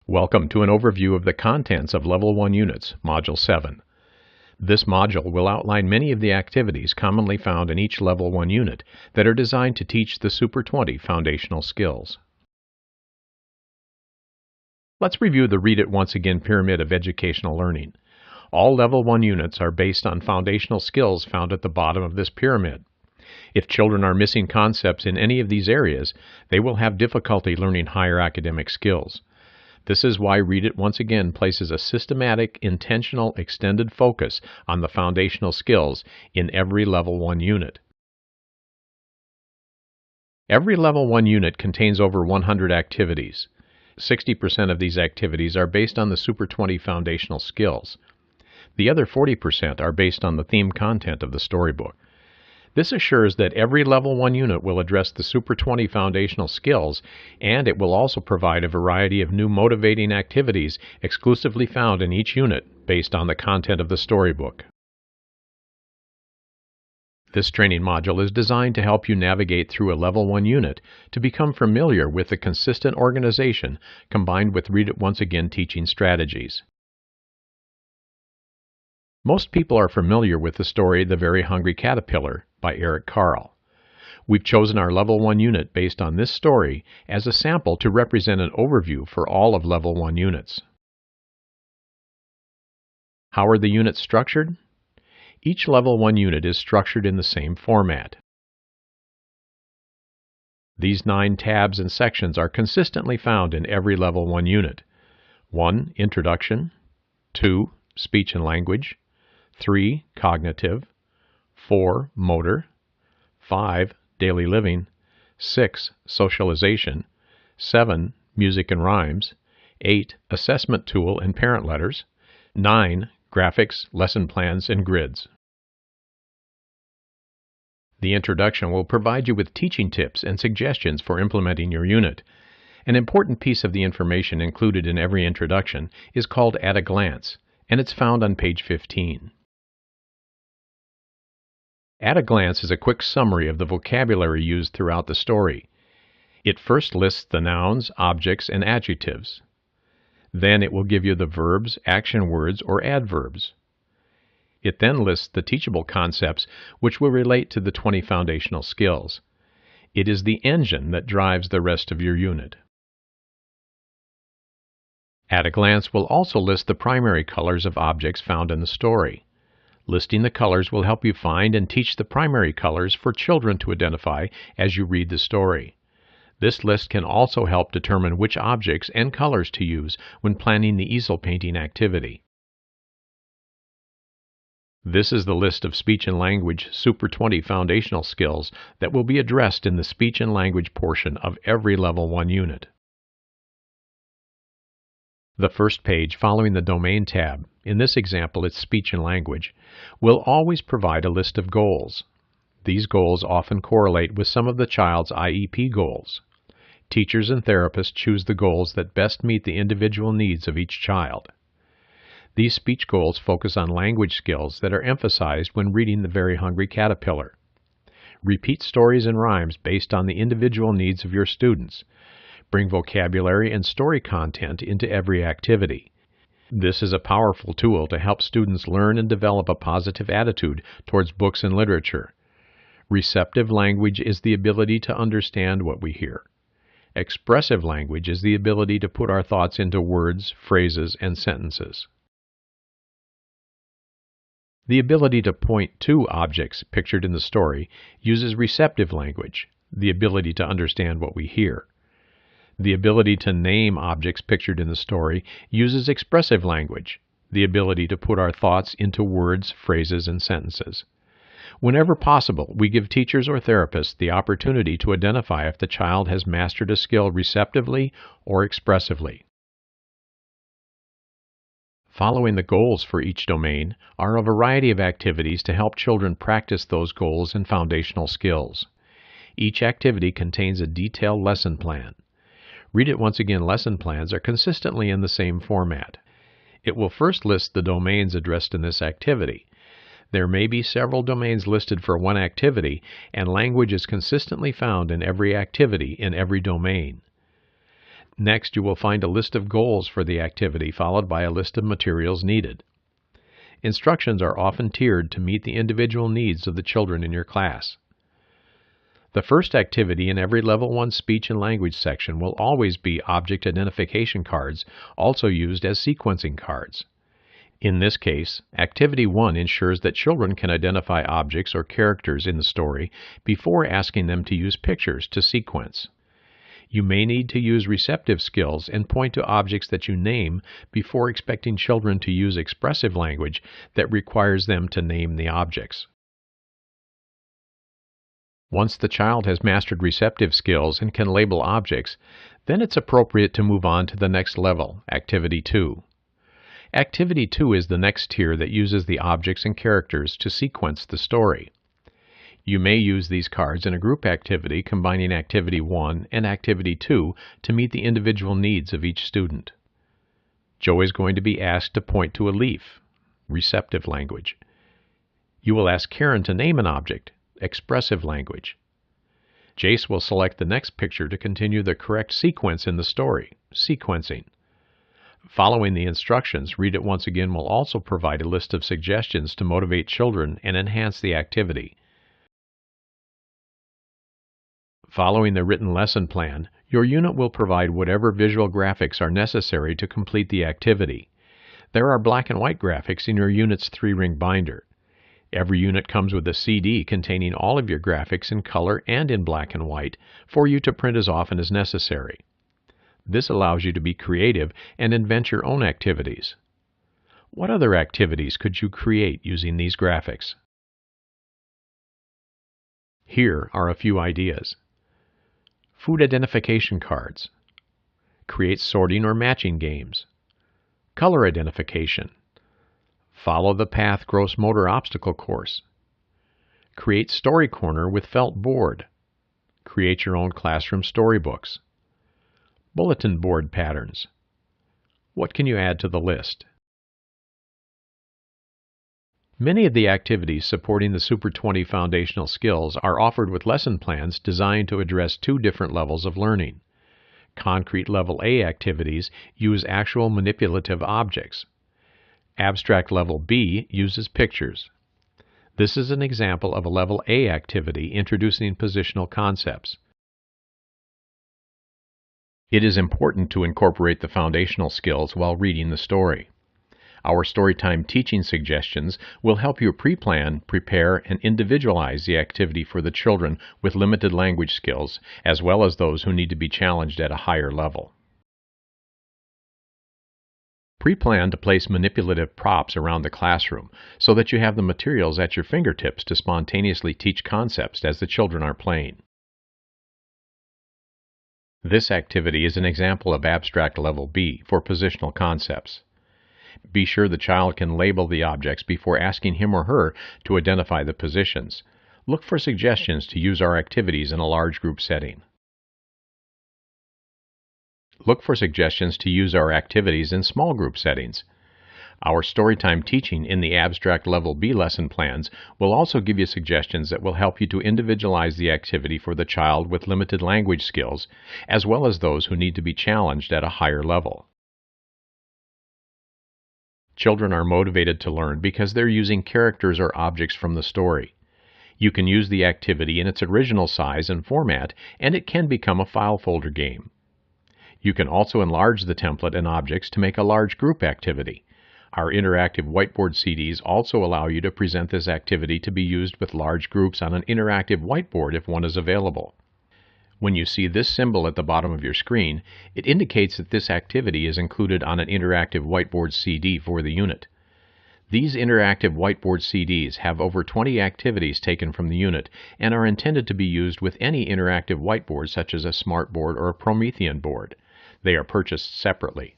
Welcome to an overview of the contents of Level 1 Units, Module 7. This module will outline many of the activities commonly found in each Level 1 unit that are designed to teach the Super 20 foundational skills. Let's review the Read It Once Again pyramid of educational learning. All Level 1 units are based on foundational skills found at the bottom of this pyramid. If children are missing concepts in any of these areas, they will have difficulty learning higher academic skills. This is why Read It Once Again places a systematic, intentional, extended focus on the foundational skills in every Level 1 unit. Every Level 1 unit contains over 100 activities. 60% of these activities are based on the Super 20 foundational skills. The other 40% are based on the theme content of the storybook. This assures that every Level 1 unit will address the Super 20 foundational skills, and it will also provide a variety of new motivating activities exclusively found in each unit based on the content of the storybook. This training module is designed to help you navigate through a Level 1 unit to become familiar with the consistent organization combined with Read It Once Again teaching strategies. Most people are familiar with the story The Very Hungry Caterpillar by Eric Carle. We've chosen our Level 1 unit based on this story as a sample to represent an overview for all of Level 1 units. How are the units structured? Each Level 1 unit is structured in the same format. These 9 tabs and sections are consistently found in every Level 1 unit. 1. Introduction. 2. Speech and language. 3. Cognitive. 4. Motor. 5. Daily living. 6. Socialization. 7. Music and rhymes. 8. Assessment tool and parent letters. 9. Graphics, lesson plans, and grids. The introduction will provide you with teaching tips and suggestions for implementing your unit. An important piece of the information included in every introduction is called At a Glance, and it's found on page 15. At a Glance is a quick summary of the vocabulary used throughout the story. It first lists the nouns, objects, and adjectives. Then it will give you the verbs, action words, or adverbs. It then lists the teachable concepts which will relate to the 20 foundational skills. It is the engine that drives the rest of your unit. At a Glance will also list the primary colors of objects found in the story. Listing the colors will help you find and teach the primary colors for children to identify as you read the story. This list can also help determine which objects and colors to use when planning the easel painting activity. This is the list of speech and language Super 20 foundational skills that will be addressed in the speech and language portion of every Level 1 unit. The first page following the Domain tab, in this example it's Speech and Language, will always provide a list of goals. These goals often correlate with some of the child's IEP goals. Teachers and therapists choose the goals that best meet the individual needs of each child. These speech goals focus on language skills that are emphasized when reading The Very Hungry Caterpillar. Repeat stories and rhymes based on the individual needs of your students. Bring vocabulary and story content into every activity. This is a powerful tool to help students learn and develop a positive attitude towards books and literature. Receptive language is the ability to understand what we hear. Expressive language is the ability to put our thoughts into words, phrases, and sentences. The ability to point to objects pictured in the story uses receptive language, the ability to understand what we hear. The ability to name objects pictured in the story uses expressive language, the ability to put our thoughts into words, phrases, and sentences. Whenever possible, we give teachers or therapists the opportunity to identify if the child has mastered a skill receptively or expressively. Following the goals for each domain are a variety of activities to help children practice those goals and foundational skills. Each activity contains a detailed lesson plan. Read It Once Again lesson plans are consistently in the same format. It will first list the domains addressed in this activity. There may be several domains listed for one activity, and language is consistently found in every activity in every domain. Next, you will find a list of goals for the activity followed by a list of materials needed. Instructions are often tiered to meet the individual needs of the children in your class. The first activity in every Level 1 speech and language section will always be object identification cards, also used as sequencing cards. In this case, Activity 1 ensures that children can identify objects or characters in the story before asking them to use pictures to sequence. You may need to use receptive skills and point to objects that you name before expecting children to use expressive language that requires them to name the objects. Once the child has mastered receptive skills and can label objects, then it's appropriate to move on to the next level, Activity 2. Activity 2 is the next tier that uses the objects and characters to sequence the story. You may use these cards in a group activity combining Activity 1 and Activity 2 to meet the individual needs of each student. Joe is going to be asked to point to a leaf, receptive language. You will ask Karen to name an object, expressive language. Jace will select the next picture to continue the correct sequence in the story, sequencing. Following the instructions, Read It Once Again will also provide a list of suggestions to motivate children and enhance the activity. Following the written lesson plan, your unit will provide whatever visual graphics are necessary to complete the activity. There are black and white graphics in your unit's 3-ring binder. Every unit comes with a CD containing all of your graphics in color and in black and white for you to print as often as necessary. This allows you to be creative and invent your own activities. What other activities could you create using these graphics? Here are a few ideas. Food identification cards. Create sorting or matching games. Color identification. Follow the path gross motor obstacle course. Create story corner with felt board. Create your own classroom storybooks. Bulletin board patterns. What can you add to the list? Many of the activities supporting the Super 20 foundational skills are offered with lesson plans designed to address 2 different levels of learning. Concrete Level A activities use actual manipulative objects. Abstract Level B uses pictures. This is an example of a Level A activity introducing positional concepts. It is important to incorporate the foundational skills while reading the story. Our Storytime teaching suggestions will help you pre-plan, prepare, and individualize the activity for the children with limited language skills, as well as those who need to be challenged at a higher level. Pre-plan to place manipulative props around the classroom so that you have the materials at your fingertips to spontaneously teach concepts as the children are playing. This activity is an example of Abstract Level B for positional concepts. Be sure the child can label the objects before asking him or her to identify the positions. Look for suggestions to use our activities in a large group setting. Look for suggestions to use our activities in small group settings. Our Storytime teaching in the Abstract Level B lesson plans will also give you suggestions that will help you to individualize the activity for the child with limited language skills, as well as those who need to be challenged at a higher level. Children are motivated to learn because they're using characters or objects from the story. You can use the activity in its original size and format, and it can become a file folder game. You can also enlarge the template and objects to make a large group activity. Our interactive whiteboard CDs also allow you to present this activity to be used with large groups on an interactive whiteboard if one is available. When you see this symbol at the bottom of your screen, it indicates that this activity is included on an interactive whiteboard CD for the unit. These interactive whiteboard CDs have over 20 activities taken from the unit and are intended to be used with any interactive whiteboard such as a smartboard or a Promethean board. They are purchased separately.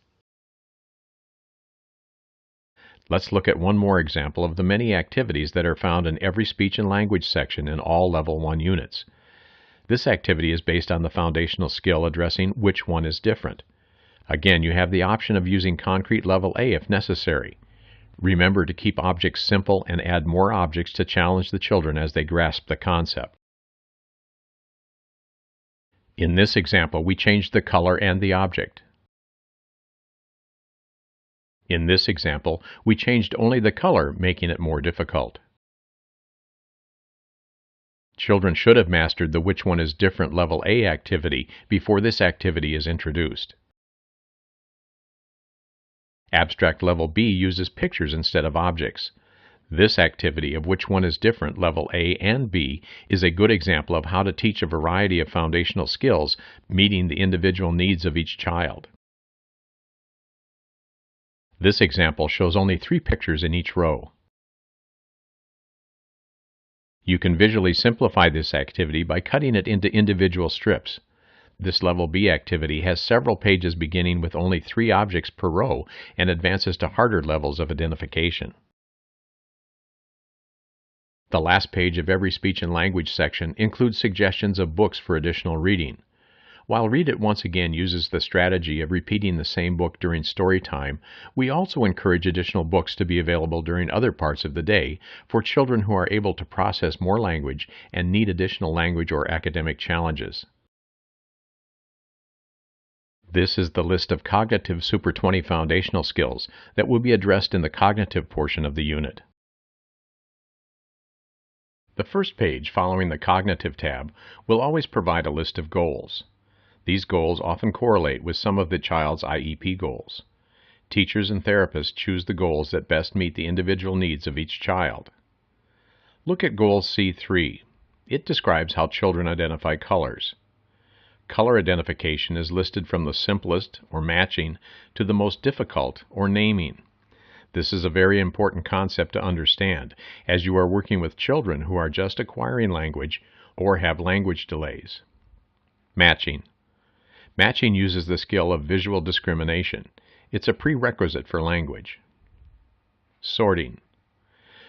Let's look at one more example of the many activities that are found in every speech and language section in all Level 1 units. This activity is based on the foundational skill addressing which one is different. Again, you have the option of using Concrete Level A if necessary. Remember to keep objects simple and add more objects to challenge the children as they grasp the concept. In this example, we changed the color and the object. In this example, we changed only the color, making it more difficult. Children should have mastered the Which One is Different Level A activity before this activity is introduced. Abstract Level B uses pictures instead of objects. This activity of Which One is Different Level A and B is a good example of how to teach a variety of foundational skills, meeting the individual needs of each child. This example shows only 3 pictures in each row. You can visually simplify this activity by cutting it into individual strips. This Level B activity has several pages beginning with only 3 objects per row and advances to harder levels of identification. The last page of every speech and language section includes suggestions of books for additional reading. While Read It Once Again uses the strategy of repeating the same book during story time, we also encourage additional books to be available during other parts of the day for children who are able to process more language and need additional language or academic challenges. This is the list of cognitive Super 20 foundational skills that will be addressed in the cognitive portion of the unit. The first page following the Cognitive tab will always provide a list of goals. These goals often correlate with some of the child's IEP goals. Teachers and therapists choose the goals that best meet the individual needs of each child. Look at Goal C3. It describes how children identify colors. Color identification is listed from the simplest, or matching, to the most difficult, or naming. This is a very important concept to understand, as you are working with children who are just acquiring language or have language delays. Matching. Matching uses the skill of visual discrimination. It's a prerequisite for language. Sorting.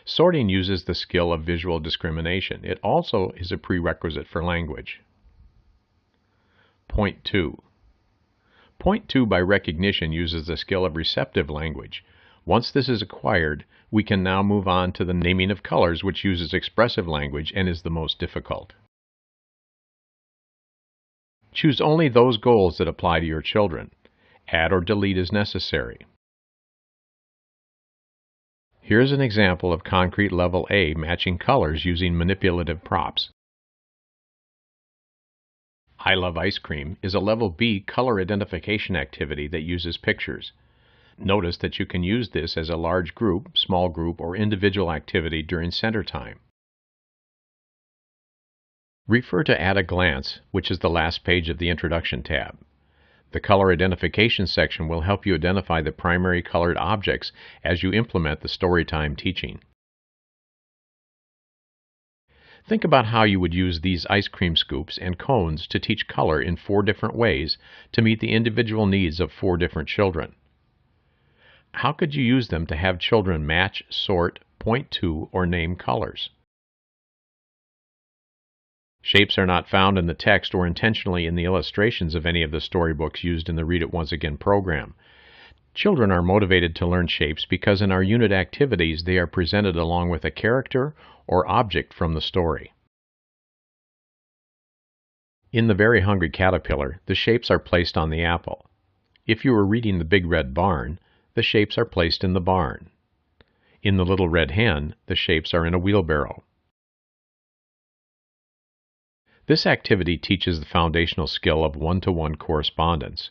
Sorting uses the skill of visual discrimination. It also is a prerequisite for language. Point 2. Point 2 by recognition uses the skill of receptive language. Once this is acquired, we can now move on to the naming of colors, which uses expressive language and is the most difficult. Choose only those goals that apply to your children. Add or delete as necessary. Here's an example of concrete Level A matching colors using manipulative props. I Love Ice Cream is a Level B color identification activity that uses pictures. Notice that you can use this as a large group, small group, or individual activity during center time. Refer to At a Glance, which is the last page of the Introduction tab. The color identification section will help you identify the primary colored objects as you implement the storytime teaching. Think about how you would use these ice cream scoops and cones to teach color in 4 different ways to meet the individual needs of 4 different children. How could you use them to have children match, sort, point to, or name colors? Shapes are not found in the text or intentionally in the illustrations of any of the storybooks used in the Read It Once Again program. Children are motivated to learn shapes because in our unit activities they are presented along with a character or object from the story. In The Very Hungry Caterpillar, the shapes are placed on the apple. If you were reading The Big Red Barn, the shapes are placed in the barn. In The Little Red Hen, the shapes are in a wheelbarrow. This activity teaches the foundational skill of one-to-one correspondence.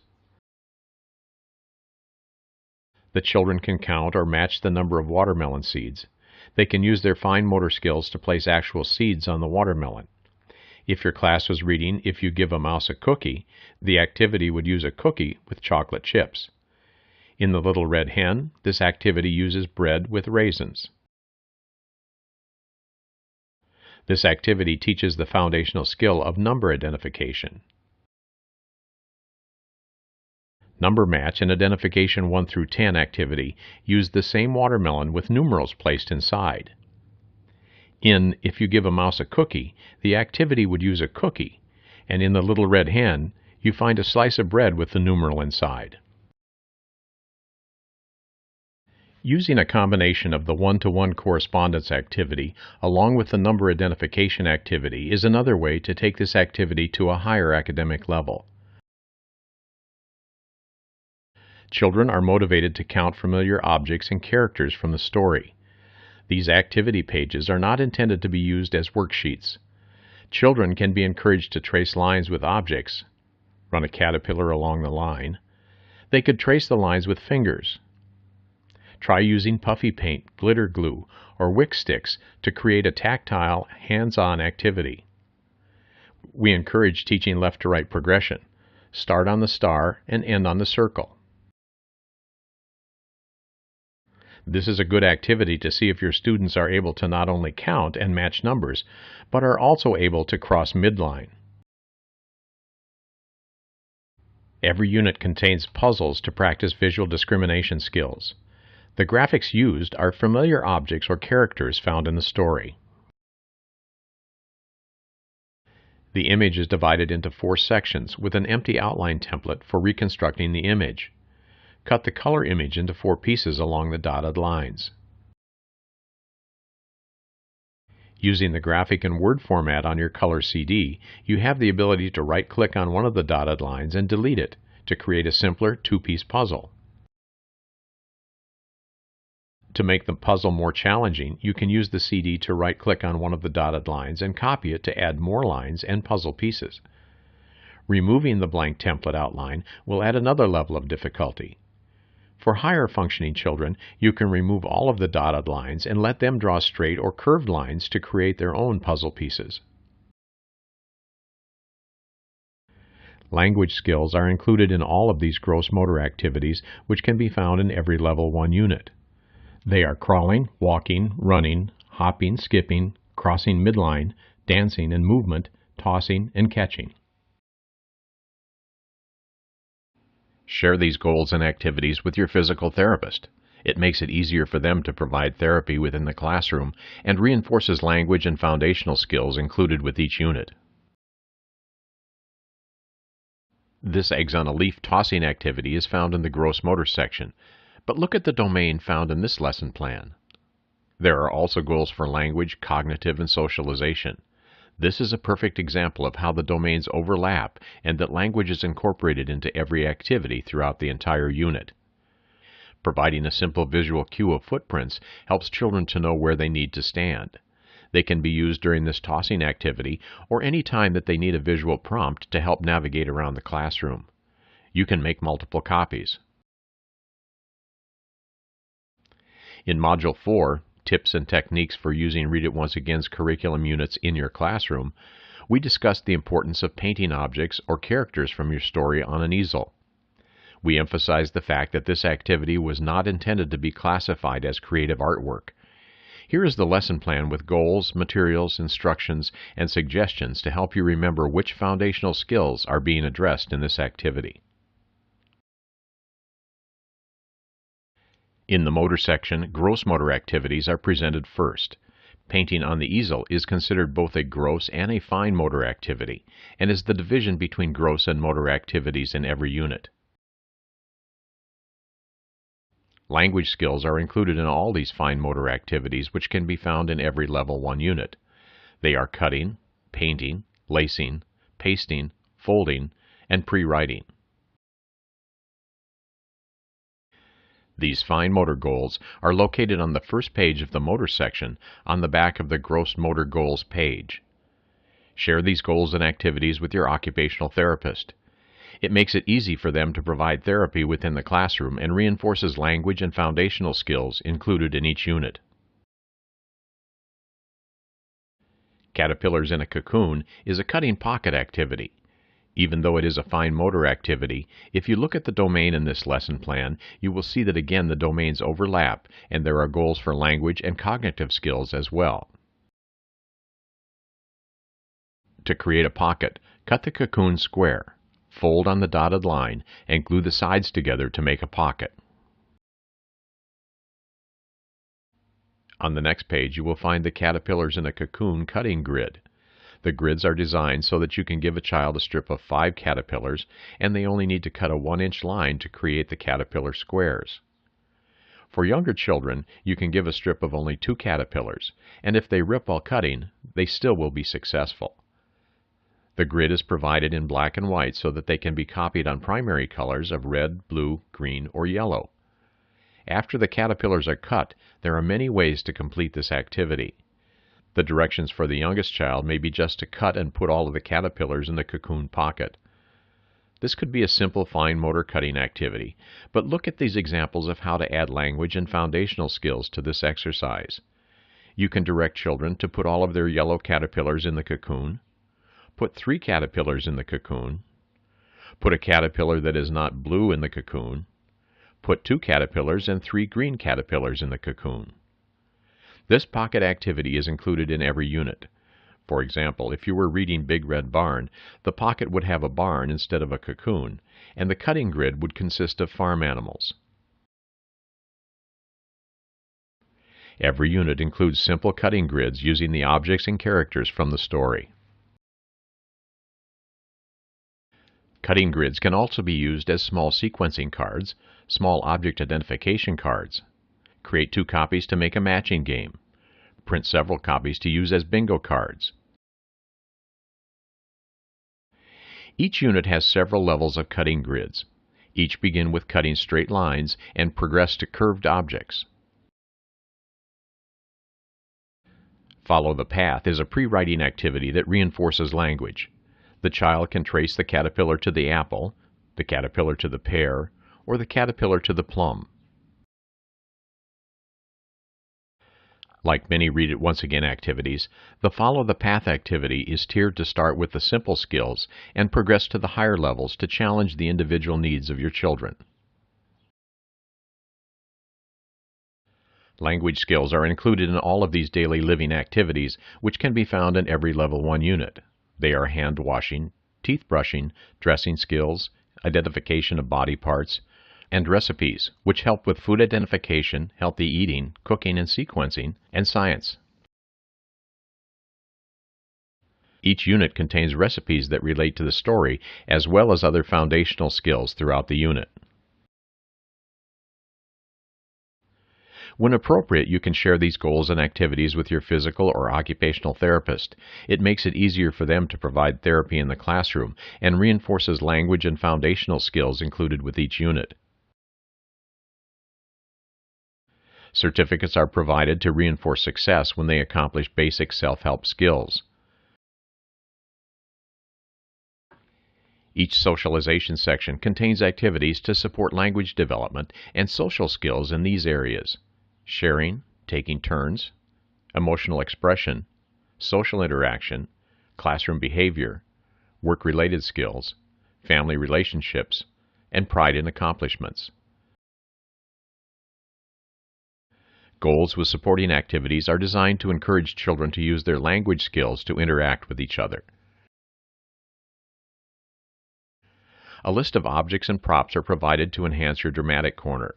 The children can count or match the number of watermelon seeds. They can use their fine motor skills to place actual seeds on the watermelon. If your class was reading If You Give a Mouse a Cookie, the activity would use a cookie with chocolate chips. In The Little Red Hen, this activity uses bread with raisins. This activity teaches the foundational skill of number identification. Number match and identification 1 through 10 activity use the same watermelon with numerals placed inside. In If You Give a Mouse a Cookie, the activity would use a cookie, and in The Little Red Hen, you find a slice of bread with the numeral inside. Using a combination of the one-to-one correspondence activity along with the number identification activity is another way to take this activity to a higher academic level. Children are motivated to count familiar objects and characters from the story. These activity pages are not intended to be used as worksheets. Children can be encouraged to trace lines with objects, run a caterpillar along the line. They could trace the lines with fingers. Try using puffy paint, glitter glue, or wick sticks to create a tactile, hands-on activity. We encourage teaching left-to-right progression. Start on the star and end on the circle. This is a good activity to see if your students are able to not only count and match numbers, but are also able to cross midline. Every unit contains puzzles to practice visual discrimination skills. The graphics used are familiar objects or characters found in the story. The image is divided into 4 sections with an empty outline template for reconstructing the image. Cut the color image into 4 pieces along the dotted lines. Using the graphic and word format on your color CD, you have the ability to right-click on one of the dotted lines and delete it to create a simpler 2-piece puzzle. To make the puzzle more challenging, you can use the CD to right-click on one of the dotted lines and copy it to add more lines and puzzle pieces. Removing the blank template outline will add another level of difficulty. For higher functioning children, you can remove all of the dotted lines and let them draw straight or curved lines to create their own puzzle pieces. Language skills are included in all of these gross motor activities, which can be found in every Level 1 unit. They are crawling, walking, running, hopping, skipping, crossing midline, dancing and movement, tossing, and catching. Share these goals and activities with your physical therapist. It makes it easier for them to provide therapy within the classroom and reinforces language and foundational skills included with each unit. This eggs on a leaf tossing activity is found in the gross motor section, but look at the domain found in this lesson plan. There are also goals for language, cognitive, and socialization. This is a perfect example of how the domains overlap and that language is incorporated into every activity throughout the entire unit. Providing a simple visual cue of footprints helps children to know where they need to stand. They can be used during this tossing activity or any time that they need a visual prompt to help navigate around the classroom. You can make multiple copies. In Module 4, Tips and Techniques for Using Read It Once Again's curriculum units in your classroom, we discussed the importance of painting objects or characters from your story on an easel. We emphasized the fact that this activity was not intended to be classified as creative artwork. Here is the lesson plan with goals, materials, instructions, and suggestions to help you remember which foundational skills are being addressed in this activity. In the motor section, gross motor activities are presented first. Painting on the easel is considered both a gross and a fine motor activity, and is the division between gross and motor activities in every unit. Language skills are included in all these fine motor activities, which can be found in every Level 1 unit. They are cutting, painting, lacing, pasting, folding, and pre-writing. These fine motor goals are located on the first page of the motor section on the back of the Gross Motor Goals page. Share these goals and activities with your occupational therapist. It makes it easy for them to provide therapy within the classroom and reinforces language and foundational skills included in each unit. Caterpillars in a Cocoon is a cutting pocket activity. Even though it is a fine motor activity, if you look at the domain in this lesson plan, you will see that again the domains overlap and there are goals for language and cognitive skills as well. To create a pocket, cut the cocoon square, fold on the dotted line, and glue the sides together to make a pocket. On the next page you will find the Caterpillars in a Cocoon cutting grid. The grids are designed so that you can give a child a strip of 5 caterpillars and they only need to cut a 1-inch line to create the caterpillar squares. For younger children, you can give a strip of only 2 caterpillars, and if they rip while cutting, they still will be successful. The grid is provided in black and white so that they can be copied on primary colors of red, blue, green, or yellow. After the caterpillars are cut, there are many ways to complete this activity. The directions for the youngest child may be just to cut and put all of the caterpillars in the cocoon pocket. This could be a simple fine motor cutting activity, but look at these examples of how to add language and foundational skills to this exercise. You can direct children to put all of their yellow caterpillars in the cocoon, put 3 caterpillars in the cocoon, put a caterpillar that is not blue in the cocoon, put 2 caterpillars and 3 green caterpillars in the cocoon. This pocket activity is included in every unit. For example, if you were reading Big Red Barn, the pocket would have a barn instead of a cocoon, and the cutting grid would consist of farm animals. Every unit includes simple cutting grids using the objects and characters from the story. Cutting grids can also be used as small sequencing cards, small object identification cards. Create 2 copies to make a matching game. Print several copies to use as bingo cards. Each unit has several levels of cutting grids. Each begin with cutting straight lines and progress to curved objects. Follow the Path is a pre-writing activity that reinforces language. The child can trace the caterpillar to the apple, the caterpillar to the pear, or the caterpillar to the plum. Like many Read It Once Again activities, the Follow the Path activity is tiered to start with the simple skills and progress to the higher levels to challenge the individual needs of your children. Language skills are included in all of these daily living activities, which can be found in every Level 1 unit. They are hand washing, teeth brushing, dressing skills, identification of body parts, and recipes, which help with food identification, healthy eating, cooking and sequencing, and science. Each unit contains recipes that relate to the story, as well as other foundational skills throughout the unit. When appropriate, you can share these goals and activities with your physical or occupational therapist. It makes it easier for them to provide therapy in the classroom and reinforces language and foundational skills included with each unit. Certificates are provided to reinforce success when they accomplish basic self-help skills. Each socialization section contains activities to support language development and social skills in these areas: sharing, taking turns, emotional expression, social interaction, classroom behavior, work-related skills, family relationships, and pride in accomplishments. Goals with supporting activities are designed to encourage children to use their language skills to interact with each other. A list of objects and props are provided to enhance your dramatic corner.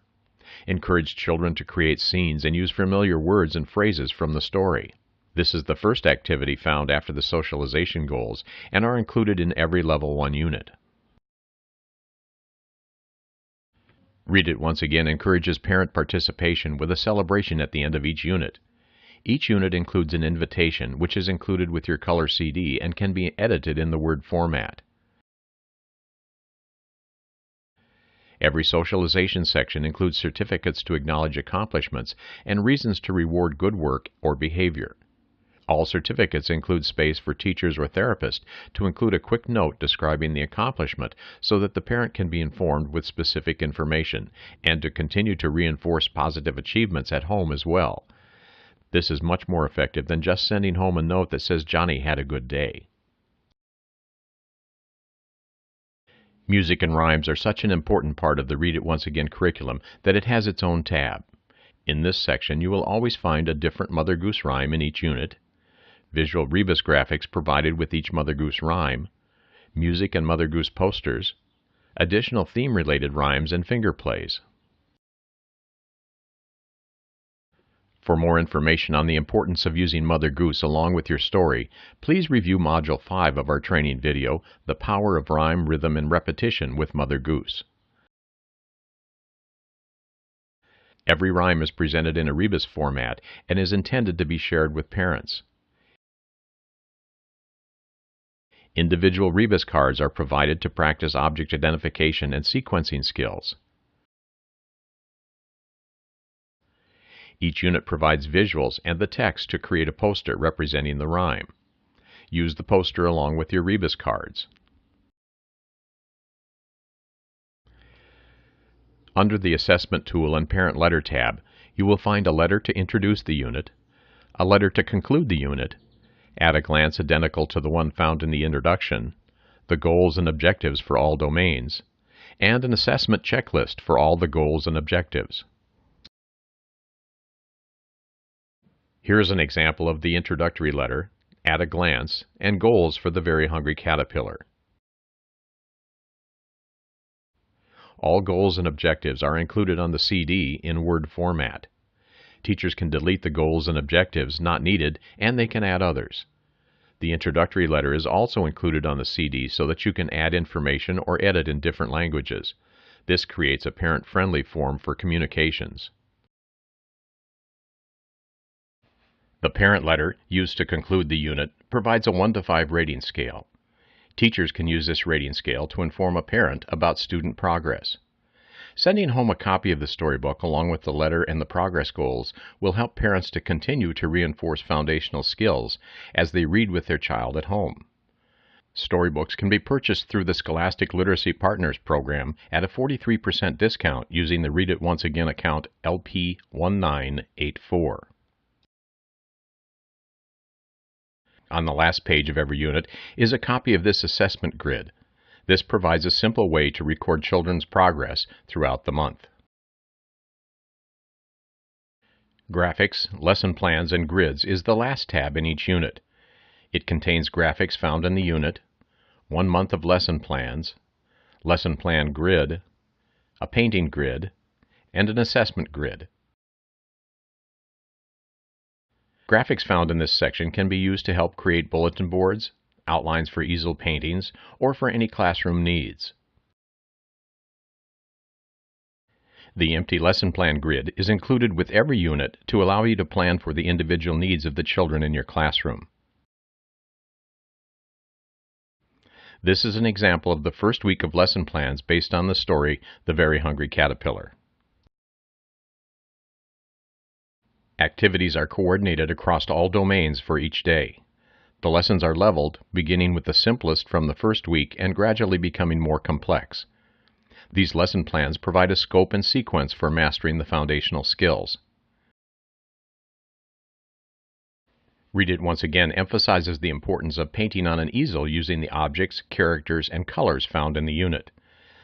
Encourage children to create scenes and use familiar words and phrases from the story. This is the first activity found after the socialization goals and are included in every Level 1 unit. Read It Once Again encourages parent participation with a celebration at the end of each unit. Each unit includes an invitation, which is included with your color CD and can be edited in the Word format. Every socialization section includes certificates to acknowledge accomplishments and reasons to reward good work or behavior. All certificates include space for teachers or therapists to include a quick note describing the accomplishment so that the parent can be informed with specific information and to continue to reinforce positive achievements at home as well. This is much more effective than just sending home a note that says Johnny had a good day. Music and rhymes are such an important part of the Read It Once Again curriculum that it has its own tab. In this section, you will always find a different Mother Goose rhyme in each unit, visual rebus graphics provided with each Mother Goose rhyme, music and Mother Goose posters, additional theme-related rhymes and finger plays. For more information on the importance of using Mother Goose along with your story, please review Module 5 of our training video, The Power of Rhyme, Rhythm, and Repetition with Mother Goose. Every rhyme is presented in a rebus format and is intended to be shared with parents. Individual rebus cards are provided to practice object identification and sequencing skills. Each unit provides visuals and the text to create a poster representing the rhyme. Use the poster along with your rebus cards. Under the Assessment Tool and Parent Letter tab, you will find a letter to introduce the unit, a letter to conclude the unit, at a glance identical to the one found in the introduction, the goals and objectives for all domains, and an assessment checklist for all the goals and objectives. Here is an example of the introductory letter, at a glance, and goals for the Very Hungry Caterpillar. All goals and objectives are included on the CD in Word format. Teachers can delete the goals and objectives not needed, and they can add others. The introductory letter is also included on the CD so that you can add information or edit in different languages. This creates a parent-friendly form for communications. The parent letter, used to conclude the unit, provides a 1 to 5 rating scale. Teachers can use this rating scale to inform a parent about student progress. Sending home a copy of the storybook along with the letter and the progress goals will help parents to continue to reinforce foundational skills as they read with their child at home. Storybooks can be purchased through the Scholastic Literacy Partners program at a 43% discount using the Read It Once Again account LP1984. On the last page of every unit is a copy of this assessment grid. This provides a simple way to record children's progress throughout the month. Graphics, lesson plans, and grids is the last tab in each unit. It contains graphics found in the unit, 1 month of lesson plans, lesson plan grid, a painting grid, and an assessment grid. Graphics found in this section can be used to help create bulletin boards, outlines for easel paintings, or for any classroom needs. The empty lesson plan grid is included with every unit to allow you to plan for the individual needs of the children in your classroom. This is an example of the first week of lesson plans based on the story, The Very Hungry Caterpillar. Activities are coordinated across all domains for each day. The lessons are leveled, beginning with the simplest from the first week and gradually becoming more complex. These lesson plans provide a scope and sequence for mastering the foundational skills. Read It Once Again emphasizes the importance of painting on an easel using the objects, characters, and colors found in the unit.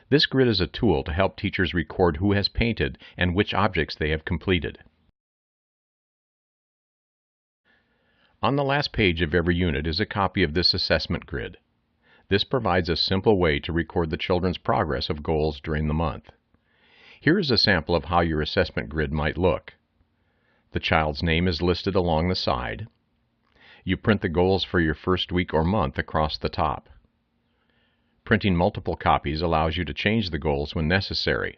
This grid is a tool to help teachers record who has painted and which objects they have completed. On the last page of every unit is a copy of this assessment grid. This provides a simple way to record the children's progress of goals during the month. Here is a sample of how your assessment grid might look. The child's name is listed along the side. You print the goals for your first week or month across the top. Printing multiple copies allows you to change the goals when necessary.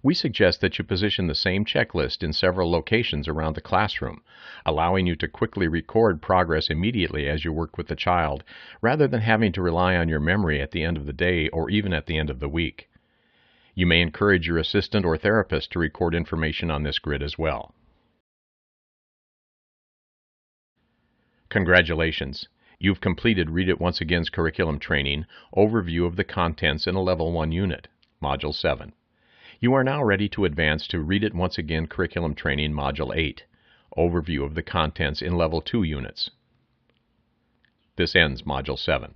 We suggest that you position the same checklist in several locations around the classroom, allowing you to quickly record progress immediately as you work with the child, rather than having to rely on your memory at the end of the day or even at the end of the week. You may encourage your assistant or therapist to record information on this grid as well. Congratulations! You've completed Read It Once Again's curriculum training, Overview of the Contents in a Level 1 unit, Module 7. You are now ready to advance to Read It Once Again Curriculum Training Module 8, Overview of the Contents in Level 2 units. This ends Module 7.